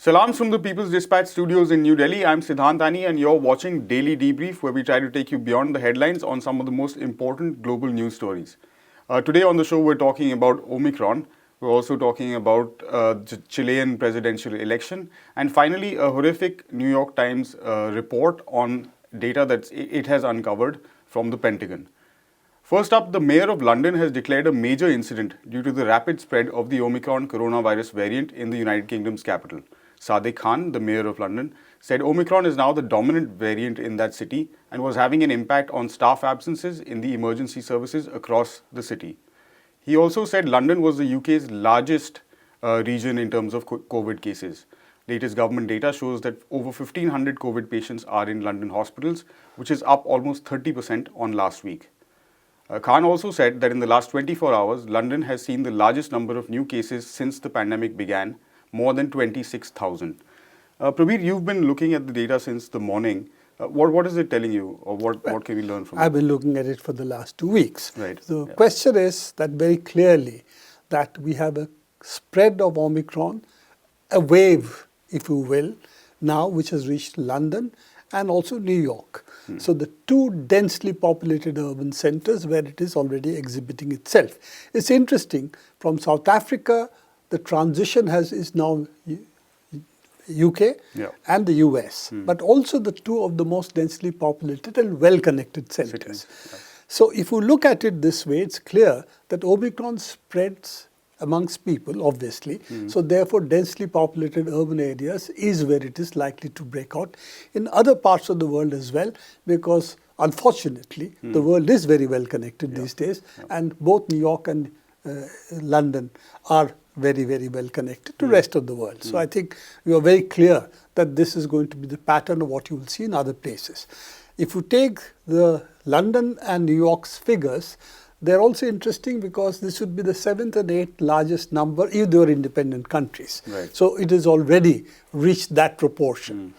Salams from the People's Dispatch studios in New Delhi. I'm Siddhant Ani and you're watching Daily Debrief, where we try to take you beyond the headlines on some of the most important global news stories. Today on the show, we're talking about Omicron. We're also talking about the Chilean presidential election. And finally, a horrific New York Times report on data that it has uncovered from the Pentagon. First up, the mayor of London has declared a major incident due to the rapid spread of the Omicron coronavirus variant in the United Kingdom's capital. Sadiq Khan, the mayor of London, said Omicron is now the dominant variant in that city and was having an impact on staff absences in the emergency services across the city. He also said London was the UK's largest region in terms of COVID cases. Latest government data shows that over 1,500 COVID patients are in London hospitals, which is up almost 30% on last week. Khan also said that in the last 24 hours, London has seen the largest number of new cases since the pandemic began, more than 26,000. Prabir, you've been looking at the data since the morning. What is it telling you, or what can we learn from it? I've been looking at it for the last 2 weeks. Right. The question is that very clearly that we have a spread of Omicron, a wave, if you will, now which has reached London and also New York. So the two densely populated urban centers where it is already exhibiting itself. It's interesting, from South Africa, the transition is now UK and the US, but also the two of the most densely populated and well-connected centers. So if you look at it this way, it's clear that Omicron spreads amongst people, obviously. So therefore, densely populated urban areas is where it is likely to break out. In other parts of the world as well, because unfortunately, the world is very well connected these days, and both New York and London are very, very well connected to the rest of the world. So I think we are very clear that this is going to be the pattern of what you will see in other places. If you take the London and New York's figures, they're also interesting because this would be the 7th and 8th largest number if they were independent countries. Right. So it has already reached that proportion.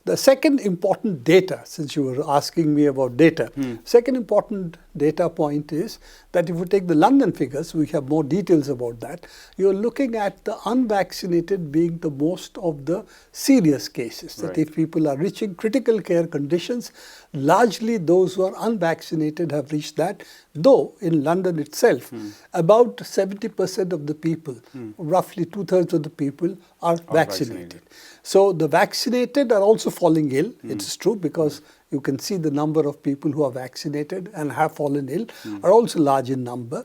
The second important data, since you were asking me about data, second important data point is that if you take the London figures, we have more details about that, you're looking at the unvaccinated being the most of the serious cases. That if people are reaching critical care conditions, largely those who are unvaccinated have reached that, though in London itself, about 70% of the people, roughly 2/3 of the people are vaccinated. So the vaccinated are also falling ill, it is true, because you can see the number of people who are vaccinated and have fallen ill are also large in number.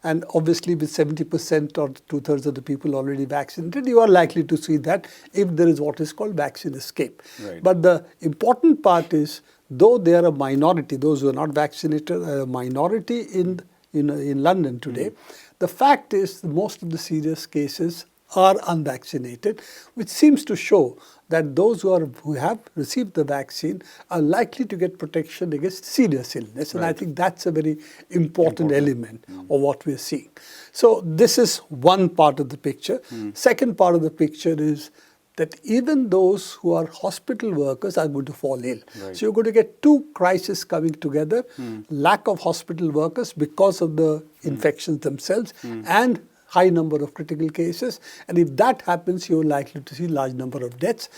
And obviously with 70% or 2/3 of the people already vaccinated, you are likely to see that if there is what is called vaccine escape. But the important part is, though they are a minority, those who are not vaccinated are a minority in London today, the fact is most of the serious cases are unvaccinated, which seems to show that those who have received the vaccine are likely to get protection against serious illness. And I think that's a very important element of what we're seeing. So this is one part of the picture. Second part of the picture is that even those who are hospital workers are going to fall ill. So you're going to get two crises coming together, lack of hospital workers because of the infections themselves and high number of critical cases, and if that happens, you're likely to see large number of deaths.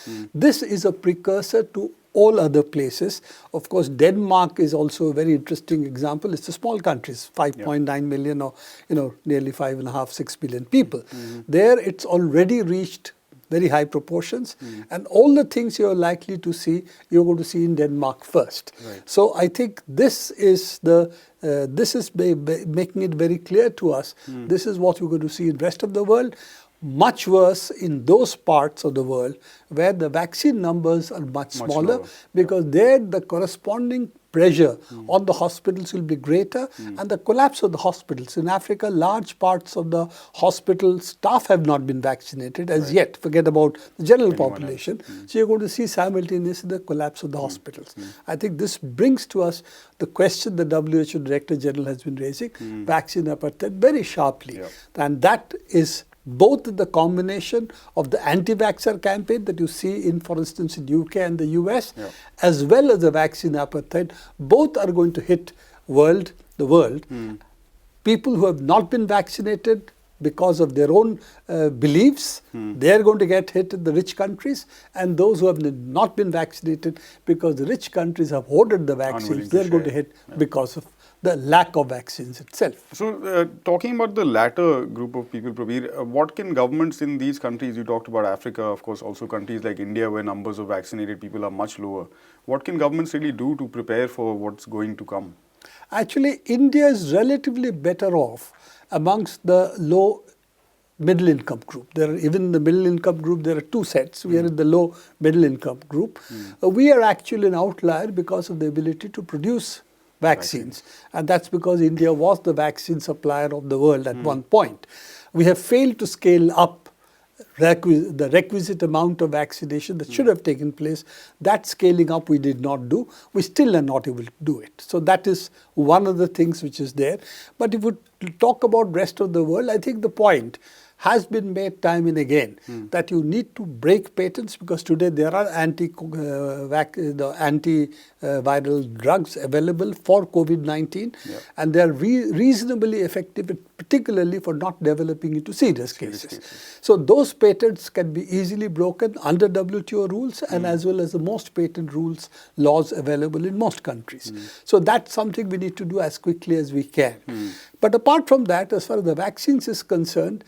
This is a precursor to all other places. Of course, Denmark is also a very interesting example. It's a small country, 5.9 million or nearly 5.5, 6 billion people. There, it's already reached very high proportions, and all the things you're likely to see, you're going to see in Denmark first. So I think this is making it very clear to us. This is what we're going to see in the rest of the world. Much worse in those parts of the world where the vaccine numbers are much smaller, because there the corresponding pressure on the hospitals will be greater, and the collapse of the hospitals. In Africa, large parts of the hospital staff have not been vaccinated as yet. Forget about the general population. So you're going to see simultaneously the collapse of the hospitals. I think this brings to us the question the WHO Director General has been raising, vaccine apartheid, very sharply. And that is both the combination of the anti-vaxxer campaign that you see in, for instance, in UK and the US, as well as the vaccine apartheid, both are going to hit the world. People who have not been vaccinated because of their own beliefs. They're going to get hit in the rich countries, and those who have not been vaccinated because the rich countries have hoarded the vaccines, they're going to hit because of the lack of vaccines itself. So, talking about the latter group of people, Prabir, what can governments in these countries, you talked about Africa, of course, also countries like India where numbers of vaccinated people are much lower. What can governments really do to prepare for what's going to come? Actually, India is relatively better off amongst the low middle income group. Even in the middle income group, there are two sets. We are in the low middle income group. We are actually an outlier because of the ability to produce vaccines. And that's because India was the vaccine supplier of the world at one point. We have failed to scale up the requisite amount of vaccination that should have taken place. That scaling up we did not do. We still are not able to do it. So that is one of the things which is there. But if we talk about rest of the world, I think the point has been made time and again that you need to break patents, because today there are antiviral drugs available for COVID-19 and they are reasonably effective, particularly for not developing into serious cases. So those patents can be easily broken under WTO rules and as well as the most patent rules laws available in most countries. So that's something we need to do as quickly as we can. But apart from that, as far as the vaccines is concerned,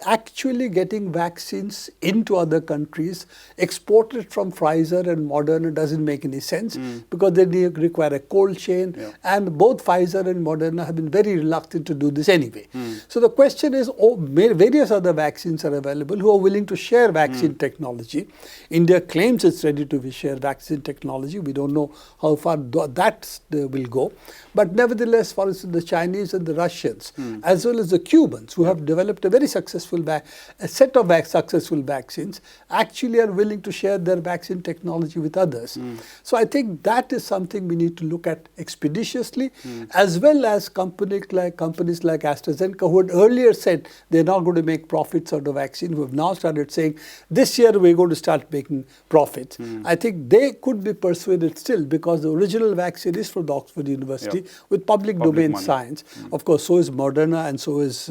actually getting vaccines into other countries exported from Pfizer and Moderna doesn't make any sense because they require a cold chain and both Pfizer and Moderna have been very reluctant to do this anyway. So the question is, various other vaccines are available who are willing to share vaccine technology. India claims it's ready to share vaccine technology. We don't know how far that will go. But nevertheless, for instance, the Chinese and the Russians, as well as the Cubans, who have developed a very successful set of successful vaccines, actually are willing to share their vaccine technology with others. So I think that is something we need to look at expeditiously, as well as companies like AstraZeneca, who had earlier said they're not going to make profits out of vaccine, who have now started saying this year we're going to start making profits. I think they could be persuaded still, because the original vaccine is from the Oxford University with public domain money. Science. Of course, so is Moderna and so is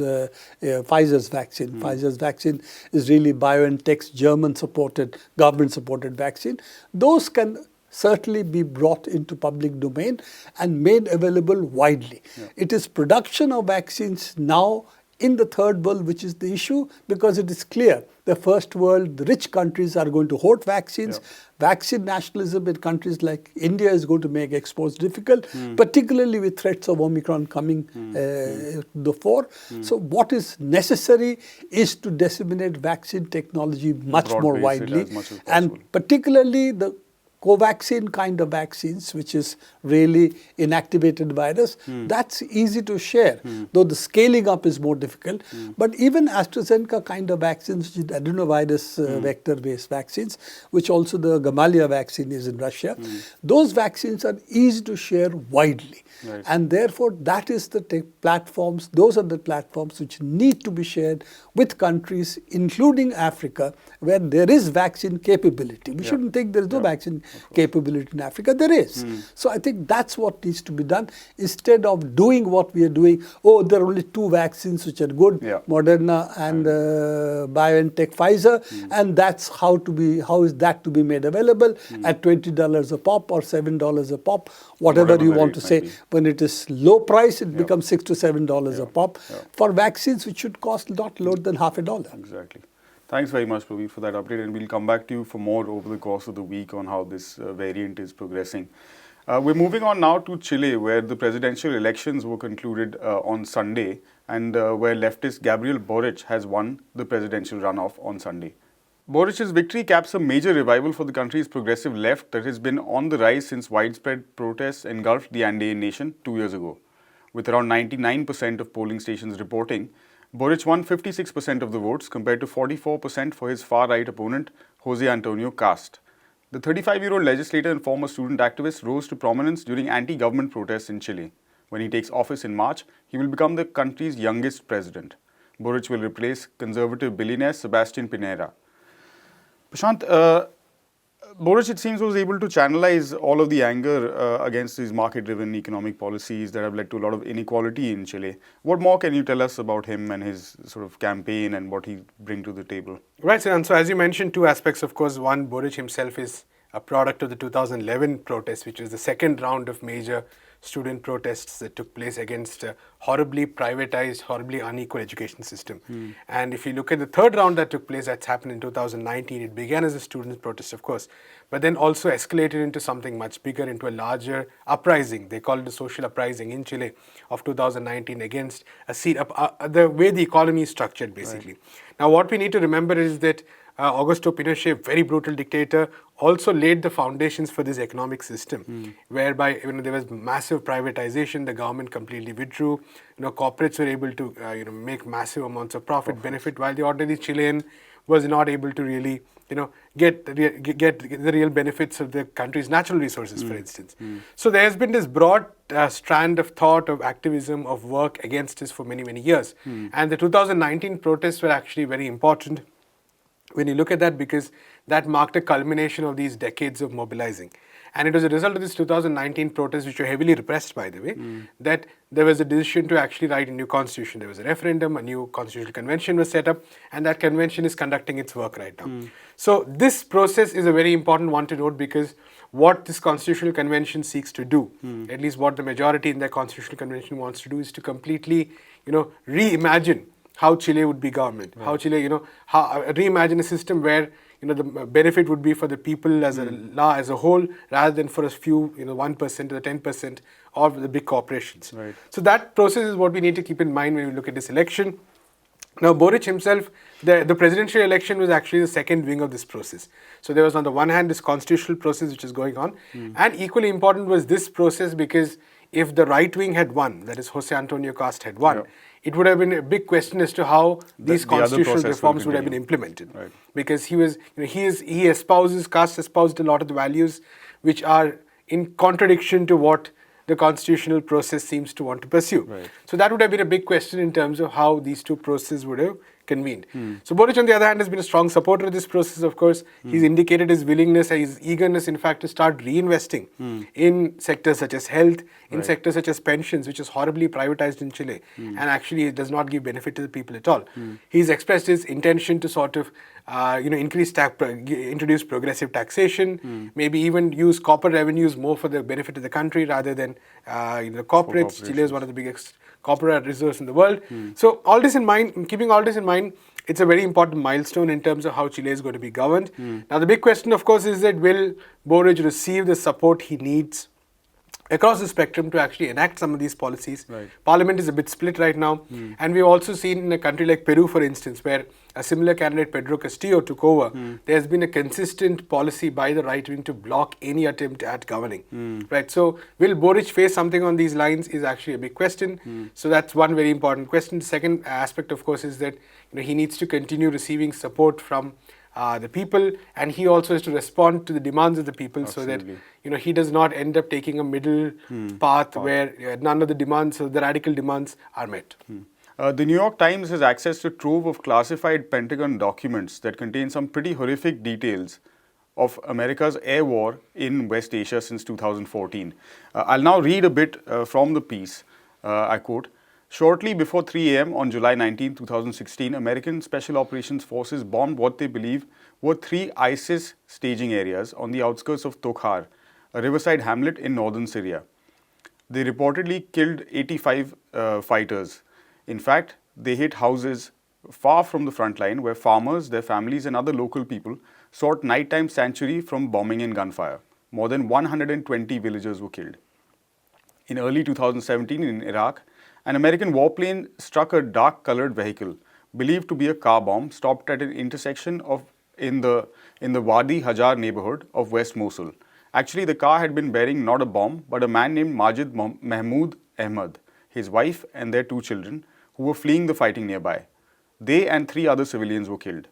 Pfizer's vaccine. Pfizer's vaccine is really BioNTech's German-supported, government-supported vaccine. Those can certainly be brought into public domain and made available widely. It is production of vaccines now in the third world which is the issue, because it is clear the first world, the rich countries are going to hoard vaccines. Vaccine nationalism in countries like India is going to make exports difficult, particularly with threats of Omicron coming to the fore. So what is necessary is to disseminate vaccine technology much more widely, and particularly the Covaxin kind of vaccines, which is really inactivated virus, that's easy to share, though the scaling up is more difficult. But even AstraZeneca kind of vaccines, which is adenovirus vector-based vaccines, which also the Gamaleya vaccine is in Russia, those vaccines are easy to share widely. And therefore, that is the platforms, those are the platforms which need to be shared with countries, including Africa, where there is vaccine capability. We shouldn't think there is no vaccine capability in Africa. There is. So I think that's what needs to be done, instead of doing what we are doing. Oh, there are only two vaccines which are good, Moderna and BioNTech Pfizer, and that's how is that to be made available at $20 a pop or $7 a pop, whatever you want to say. When it is low price, it becomes $6 to $7 a pop for vaccines which should cost not lower than half $1. Exactly. Thanks very much, Prabir, for that update, and we'll come back to you for more over the course of the week on how this variant is progressing. We're moving on now to Chile, where the presidential elections were concluded on Sunday, and where leftist Gabriel Boric has won the presidential runoff on Sunday. Boric's victory caps a major revival for the country's progressive left that has been on the rise since widespread protests engulfed the Andean nation 2 years ago. With around 99% of polling stations reporting, Boric won 56% of the votes compared to 44% for his far-right opponent, Jose Antonio Cast. The 35-year-old legislator and former student activist rose to prominence during anti-government protests in Chile. When he takes office in March, he will become the country's youngest president. Boric will replace conservative billionaire Sebastián Piñera. Prashant, Boris, it seems, was able to channelize all of the anger against these market-driven economic policies that have led to a lot of inequality in Chile. What more can you tell us about him and his sort of campaign and what he bring to the table? Right, Siddhant. So as you mentioned, two aspects, of course. One, Boric himself is a product of the 2011 protests, which was the second round of major student protests that took place against a horribly privatized, horribly unequal education system. And if you look at the third round that took place, that's happened in 2019, it began as a student protest, of course, but then also escalated into something much bigger, into a larger uprising. They call it a social uprising in Chile of 2019 against the way the economy is structured, basically. Right. Now, what we need to remember is that Augusto Pinochet, very brutal dictator, also laid the foundations for this economic system, whereby there was massive privatization. The government completely withdrew. Corporates were able to make massive amounts of benefit, while the ordinary Chilean was not able to really get the real benefits of the country's natural resources, for instance. So there has been this broad strand of thought, of activism, of work against this for many, many years. And the 2019 protests were actually very important when you look at that, because that marked a culmination of these decades of mobilizing. And it was a result of this 2019 protests, which were heavily repressed, by the way, that there was a decision to actually write a new constitution. There was a referendum, a new constitutional convention was set up, and that convention is conducting its work right now. So this process is a very important one to note, because what this constitutional convention seeks to do, at least what the majority in the constitutional convention wants to do, is to completely, reimagine how Chile would be government, how Chile, reimagine a system where the benefit would be for the people as a whole, rather than for a few, 1% or the 10% of the big corporations. Right. So that process is what we need to keep in mind when we look at this election. Now, Boric himself, the presidential election was actually the second wing of this process. So there was, on the one hand, this constitutional process which is going on, and equally important was this process, because if the right wing had won, that is Jose Antonio Cast had won, it would have been a big question as to how these constitutional reforms would have been implemented. Right. Because he Cast espoused a lot of the values which are in contradiction to what the constitutional process seems to want to pursue. Right. So that would have been a big question in terms of how these two processes would have convened. So Boric, on the other hand, has been a strong supporter of this process, of course. He's indicated his willingness, his eagerness, in fact, to start reinvesting in sectors such as health, in sectors such as pensions, which is horribly privatized in Chile, and actually it does not give benefit to the people at all. He's expressed his intention to sort of introduce progressive taxation, maybe even use corporate revenues more for the benefit of the country rather than corporates. Chile is one of the biggest corporate reserves in the world. So all this in mind, keeping all this in mind, it's a very important milestone in terms of how Chile is going to be governed. Now the big question, of course, is that will Boric receive the support he needs across the spectrum to actually enact some of these policies? Right. Parliament is a bit split right now, and we've also seen in a country like Peru, for instance, where a similar candidate, Pedro Castillo, took over. There's been a consistent policy by the right wing to block any attempt at governing. Right. So will Boric face something on these lines is actually a big question. So that's one very important question. The second aspect, of course, is that he needs to continue receiving support from the people, and he also has to respond to the demands of the people. Absolutely. So that he does not end up taking a middle path where none of the demands, the radical demands, are met. The New York Times has access to a trove of classified Pentagon documents that contain some pretty horrific details of America's air war in West Asia since 2014. I'll now read a bit from the piece. I quote, "Shortly before 3 a.m. on July 19, 2016, American Special Operations Forces bombed what they believe were 3 ISIS staging areas on the outskirts of Tokhar, a riverside hamlet in northern Syria. They reportedly killed 85 fighters. In fact, they hit houses far from the front line where farmers, their families and other local people sought nighttime sanctuary from bombing and gunfire. More than 120 villagers were killed. In early 2017 in Iraq, an American warplane struck a dark-colored vehicle, believed to be a car bomb, stopped at an intersection in the Wadi Hajar neighborhood of West Mosul. Actually, the car had been bearing not a bomb, but a man named Majid Mahmoud Ahmad, his wife and their 2 children, who were fleeing the fighting nearby. They and 3 other civilians were killed.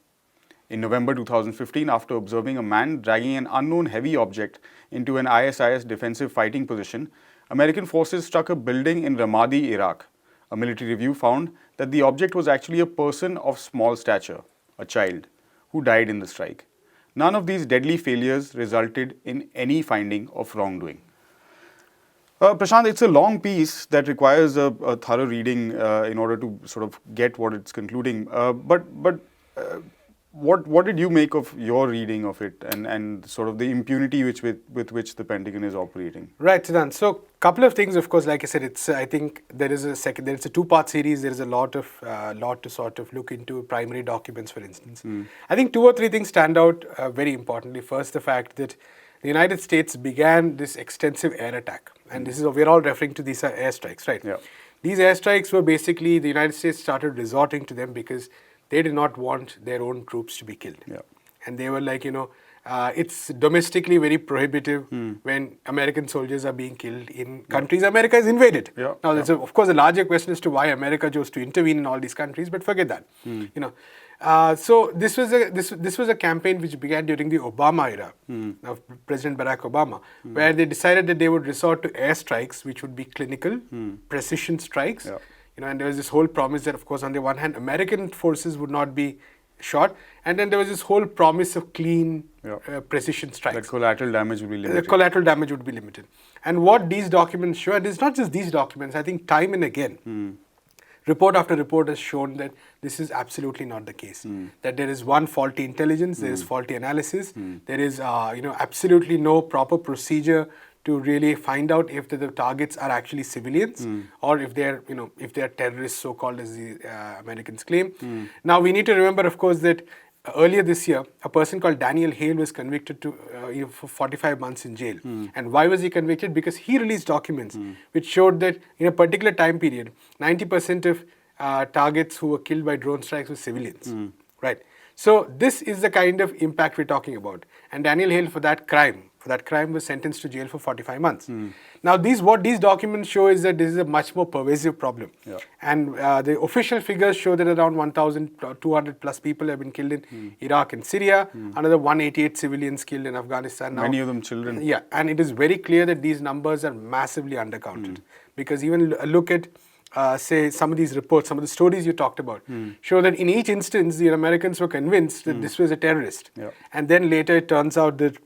In November 2015, after observing a man dragging an unknown heavy object into an ISIS defensive fighting position, American forces struck a building in Ramadi, Iraq. A military review found that the object was actually a person of small stature, a child, who died in the strike. None of these deadly failures resulted in any finding of wrongdoing. Prashant, it's a long piece that requires a thorough reading in order to sort of get what it's concluding. What did you make of your reading of it and sort of the impunity with which the Pentagon is operating? Right, Siddhant. So, couple of things. Of course, like I said, it's I think there's a two-part series. There is a lot to sort of look into. Primary documents, for instance. I think 2 or 3 things stand out very importantly. First, the fact that the United States began this extensive air attack, and this is we're all referring to these airstrikes, right? Yeah. These airstrikes were basically the United States started resorting to them because they did not want their own troops to be killed. Yeah. And they were like, it's domestically very prohibitive when American soldiers are being killed in countries America is invaded. Yeah. Now, there's of course a larger question as to why America chose to intervene in all these countries, but forget that. So this was a campaign which began during the Obama era of President Barack Obama, where they decided that they would resort to airstrikes, which would be clinical precision strikes. Yeah. And there was this whole promise that, of course, on the one hand, American forces would not be shot, and then there was this whole promise of clean precision strikes. That collateral damage will be limited. The collateral damage would be limited. And what these documents show, and it's not just these documents, I think time and again, report after report has shown that this is absolutely not the case. That there is one faulty intelligence, there is faulty analysis, there is absolutely no proper procedure to really find out if the targets are actually civilians or if they're terrorists, so called, as the Americans claim. Now we need to remember, of course, that earlier this year, a person called Daniel Hale was convicted for 45 months in jail. And why was he convicted? Because he released documents which showed that in a particular time period, 90% of targets who were killed by drone strikes were civilians. Right. So this is the kind of impact we're talking about. And Daniel Hale, for that crime, was sentenced to jail for 45 months. Now, what these documents show is that this is a much more pervasive problem. Yeah. And the official figures show that around 1,200 plus people have been killed in Iraq and Syria, another 188 civilians killed in Afghanistan. Now, many of them children. Yeah, and it is very clear that these numbers are massively undercounted. Because even look at say some of these reports, some of the stories you talked about, show that in each instance the Americans were convinced that this was a terrorist. Yeah. And then later it turns out that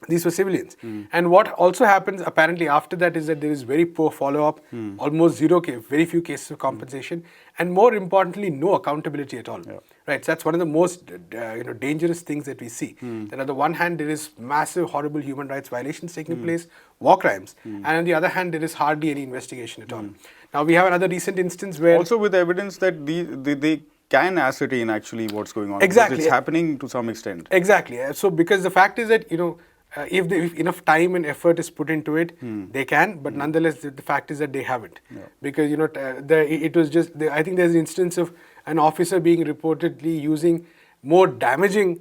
these were civilians. And what also happens apparently after that is that there is very poor follow-up, almost very few cases of compensation, and more importantly, no accountability at all. Yeah. Right, so that's one of the most dangerous things that we see. That on the one hand, there is massive, horrible human rights violations taking place, war crimes, and on the other hand, there is hardly any investigation at all. Now, we have another recent instance where... Also with evidence that they can ascertain actually what's going on. Exactly. It's happening to some extent. Exactly. So, because the fact is that, if enough time and effort is put into it, they can, but nonetheless, the fact is that they haven't. Yeah. Because, it was just, I think there's an instance of an officer being reportedly using more damaging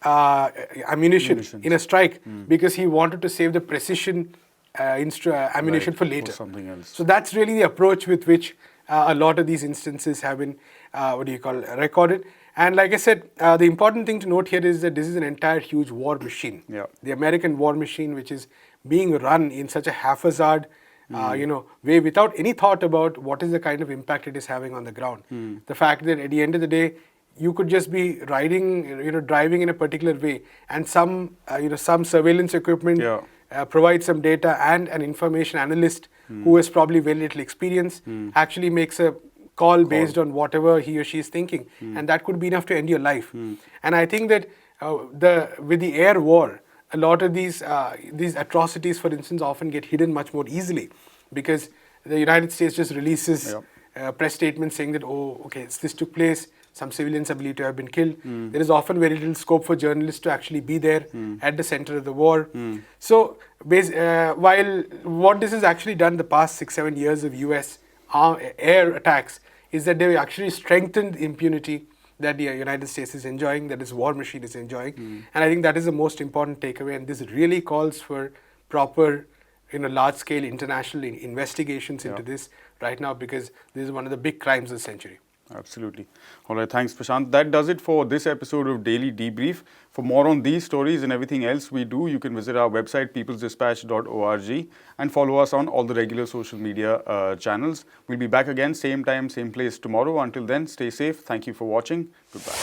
ammunition in a strike because he wanted to save the precision ammunition for later. For something else. So that's really the approach with which a lot of these instances have been, recorded. And like I said, the important thing to note here is that this is an entire huge war machine. Yeah. The American war machine, which is being run in such a haphazard, way without any thought about what is the kind of impact it is having on the ground. The fact that at the end of the day, you could just be driving in a particular way, and some surveillance equipment provides some data, and an information analyst who has probably very little experience actually makes a call based on whatever he or she is thinking, and that could be enough to end your life. And I think that with the air war, a lot of these atrocities, for instance, often get hidden much more easily because the United States just releases press statements saying that, this took place, some civilians are believed to have been killed. There is often very little scope for journalists to actually be there at the center of the war. So while what this has actually done the past 6-7 years of US air attacks is that they actually strengthened impunity that the United States is enjoying, that this war machine is enjoying. And I think that is the most important takeaway, and this really calls for proper large-scale international investigations into this right now, because this is one of the big crimes of the century. Absolutely. All right, thanks, Prashant. That does it for this episode of Daily Debrief. For more on these stories and everything else we do, you can visit our website, peoplesdispatch.org, and follow us on all the regular social media channels. We'll be back again, same time, same place tomorrow. Until then, stay safe. Thank you for watching. Goodbye.